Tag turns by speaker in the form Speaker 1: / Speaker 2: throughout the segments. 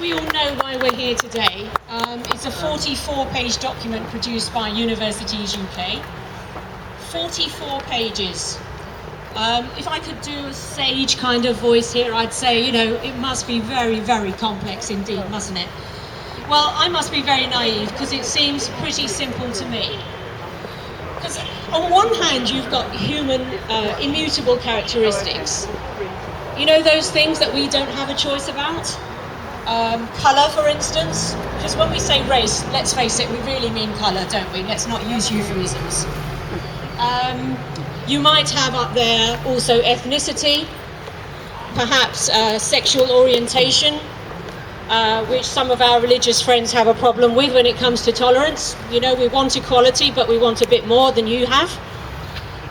Speaker 1: we all know why we're here today. It's a 44-page document produced by Universities UK. 44 pages. If I could do a sage kind of voice here, I'd say, it must be very, very complex indeed, mustn't it? Well, I must be very naive because it seems pretty simple to me. Because on one hand, you've got human immutable characteristics. You know those things that we don't have a choice about? Colour, for instance. Because when we say race, let's face it, we really mean colour, don't we? Let's not use euphemisms. You might have up there also ethnicity, perhaps sexual orientation, which some of our religious friends have a problem with when it comes to tolerance. We want equality, but we want a bit more than you have.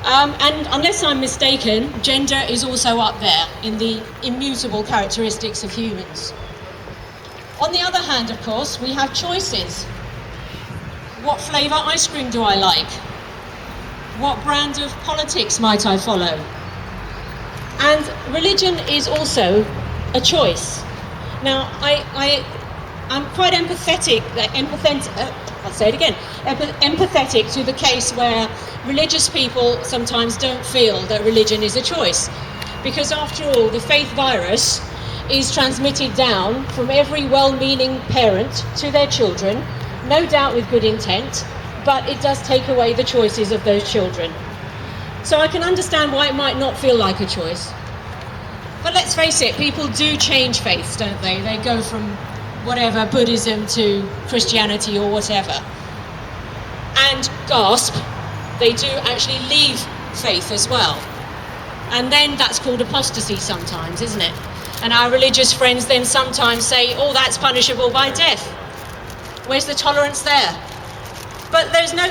Speaker 1: And unless I'm mistaken, gender is also up there in the immutable characteristics of humans. On the other hand, of course, we have choices. What flavour ice cream do I like? What brand of politics might I follow? And religion is also a choice. Now, I'm quite empathetic to the case where religious people sometimes don't feel that religion is a choice. Because after all, the faith virus is transmitted down from every well-meaning parent to their children, no doubt with good intent, but it does take away the choices of those children. So I can understand why it might not feel like a choice. But let's face it, people do change faiths, don't they? They go from whatever, Buddhism to Christianity or whatever. And gasp, they do actually leave faith as well. And then that's called apostasy sometimes, isn't it? And our religious friends then sometimes say, oh, that's punishable by death. Where's the tolerance there? But there's no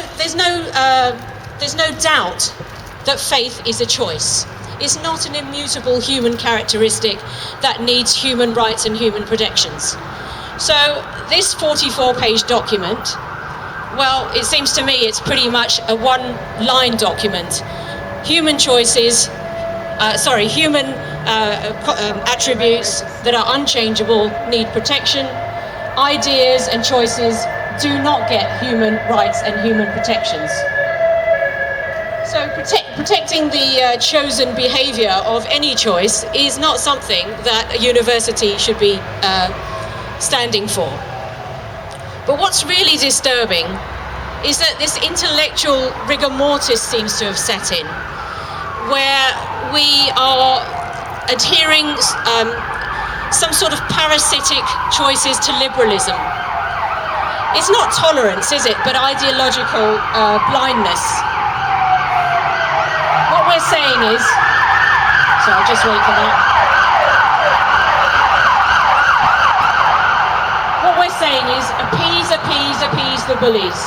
Speaker 1: doubt that faith is a choice. It's not an immutable human characteristic that needs human rights and human protections. So this 44-page document, well, it seems to me it's pretty much a one-line document. Human attributes that are unchangeable need protection. Ideas and choices do not get human rights and human protections. So protecting the chosen behaviour of any choice is not something that a university should be standing for. But what's really disturbing is that this intellectual rigor mortis seems to have set in, where we are adhering some sort of parasitic choices to liberalism. It's not tolerance, is it, but ideological blindness. What we're saying is, so I'll just wait for that. What we're saying is appease the bullies,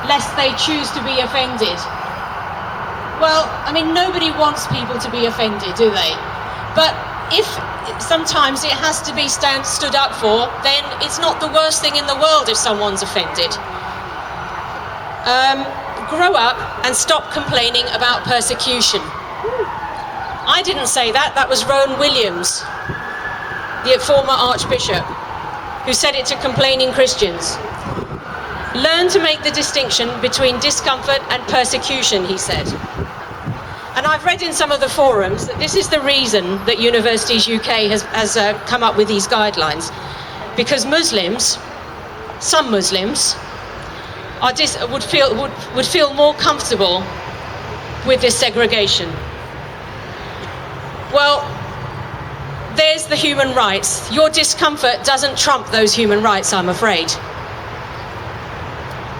Speaker 1: lest they choose to be offended. Well, I mean, nobody wants people to be offended, do they? But if sometimes it has to be stood up for, then it's not the worst thing in the world if someone's offended. Grow up and stop complaining about persecution. I didn't say that, that was Rowan Williams, the former Archbishop, who said it to complaining Christians. Learn to make the distinction between discomfort and persecution, he said. And I've read in some of the forums that this is the reason that Universities UK has come up with these guidelines, because some Muslims, would feel more comfortable with this segregation. Well, there's the human rights. Your discomfort doesn't trump those human rights, I'm afraid.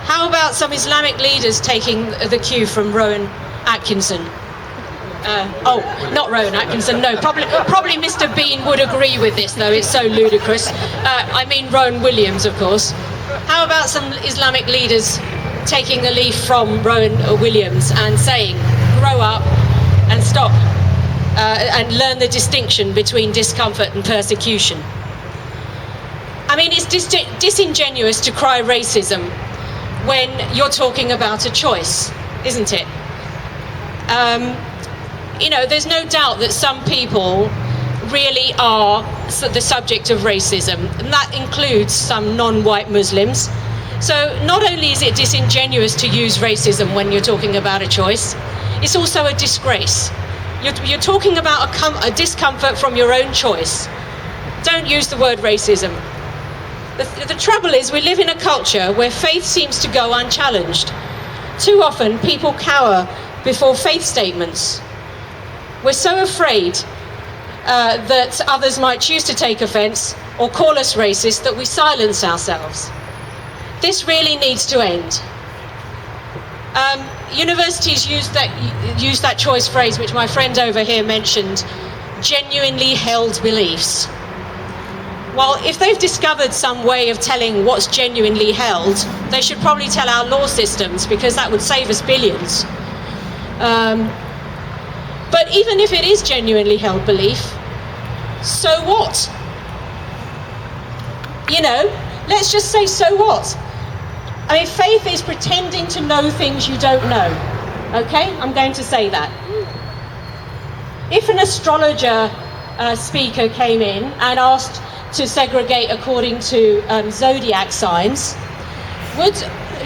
Speaker 1: How about some Islamic leaders taking the cue from Rowan Atkinson? Not Rowan Atkinson, no, probably Mr. Bean would agree with this, though, it's so ludicrous. I mean Rowan Williams, of course. How about some Islamic leaders taking a leaf from Rowan Williams and saying, grow up and stop and learn the distinction between discomfort and persecution? I mean, it's disingenuous to cry racism when you're talking about a choice, isn't it? There's no doubt that some people really are the subject of racism, and that includes some non-white Muslims. So not only is it disingenuous to use racism when you're talking about a choice, it's also a disgrace. You're talking about a discomfort from your own choice. Don't use the word racism. The trouble is, we live in a culture where faith seems to go unchallenged. Too often, people cower before faith statements. We're so afraid that others might choose to take offence or call us racist that we silence ourselves. This really needs to end. Universities use that choice phrase, which my friend over here mentioned, genuinely held beliefs. Well, if they've discovered some way of telling what's genuinely held, they should probably tell our law systems, because that would save us billions. But even if it is genuinely held belief, so what? You know, let's just say, so what? I mean, faith is pretending to know things you don't know. Okay, I'm going to say that. If an astrologer speaker came in and asked to segregate according to zodiac signs, would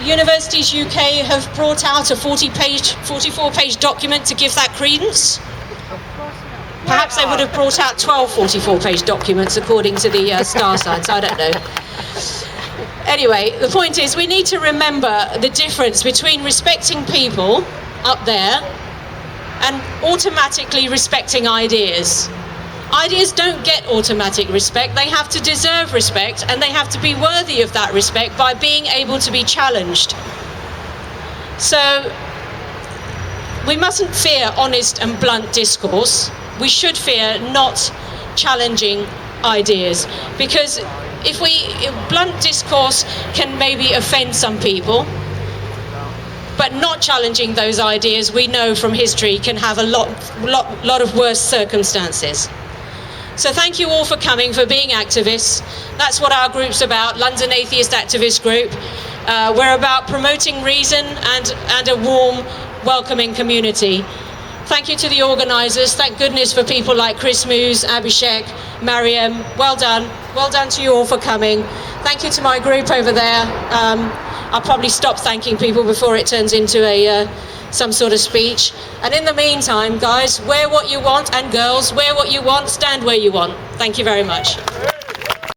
Speaker 1: Universities UK have brought out a 44-page document to give that credence? Perhaps they would have brought out 12 44-page documents according to the star signs, I don't know. Anyway, the point is, we need to remember the difference between respecting people up there and automatically respecting ideas. Ideas don't get automatic respect. They have to deserve respect, and they have to be worthy of that respect by being able to be challenged. So we mustn't fear honest and blunt discourse. We should fear not challenging ideas, because if blunt discourse can maybe offend some people, but not challenging those ideas, we know from history, can have a lot of worse circumstances. So thank you all for coming, for being activists. That's what our group's about, London Atheist Activist Group. We're about promoting reason and a warm, welcoming community. Thank you to the organisers. Thank goodness for people like Chris Moose, Abhishek, Mariam. Well done. Well done to you all for coming. Thank you to my group over there. I'll probably stop thanking people before it turns into some sort of speech. And in the meantime, guys, wear what you want, and girls, wear what you want, stand where you want. Thank you very much.